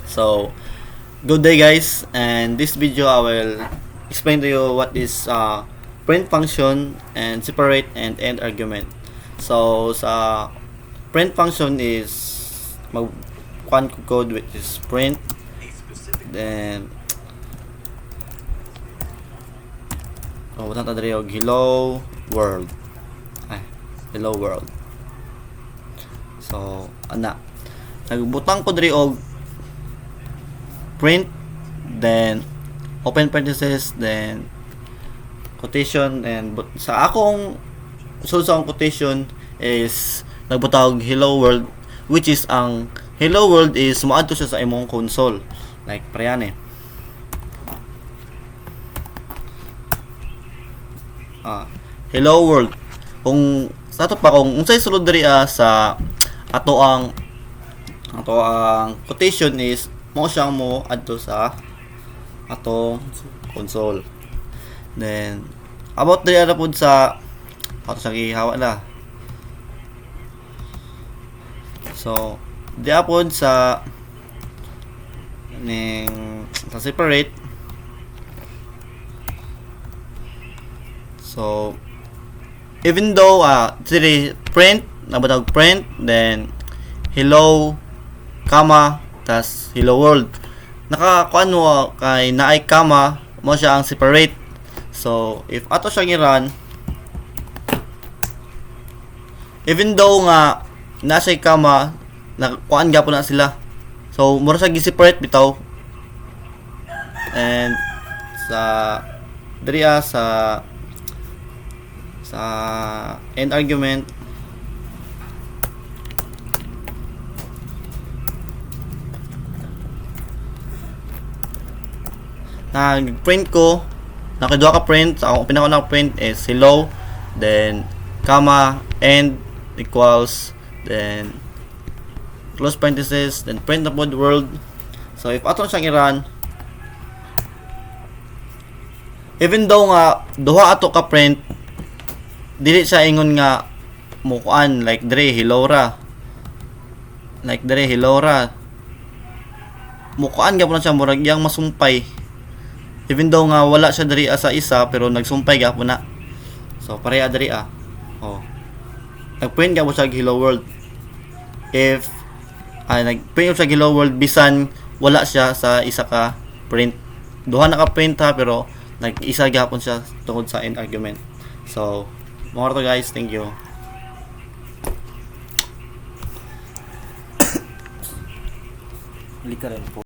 So, good day guys, and this video I will explain to you what is print function and separate and end argument. So, sa print function is one code which is print, then wala ta diri og hello world. Hello world. So, nagbutang ko diri og print, then open parenthesis, then quotation, and sa akong sulod sa akong quotation is nagbutang hello world, which is ang hello world is moadto siya sa imong console, like parehane. Hello world, kung sa ato pa kung unsay sulod diri sa ato ang quotation is mo siyang mo adto sa atong console. Then about diri ara pud sa ato sa gihawa na. So di apod sa separate. So even though diri print nabutag print, then hello comma tas hello world, nakakuan mo kay naay comma mo siya ang separate. So if ato siya gi-run, even though nga nasa comma, nakakuan gyapon na sila. So mura sa gi-separate bitaw. And sa diri sa end argument, nag-print ko, nakadua ka print. Sa akong pinakaunang print is hello, then comma, end equals, then close parenthesis, then print upon world. So if ato siyang i-run, even though nga duha ato ka print, dili siya ingon nga mukuan like dire hello ra, mukuan gyapon siya murag yang masumpay. Even though nga wala siya diri sa isa, pero nagsumpay gyapon na. So pareha diri nagprint gyapon siya hello world. If nagprint siya hello world bisan wala siya sa isa ka print. Duha na ka print pero nag-isa gyapon siya tungod sa end argument. So more to guys, thank you. Halika rin po.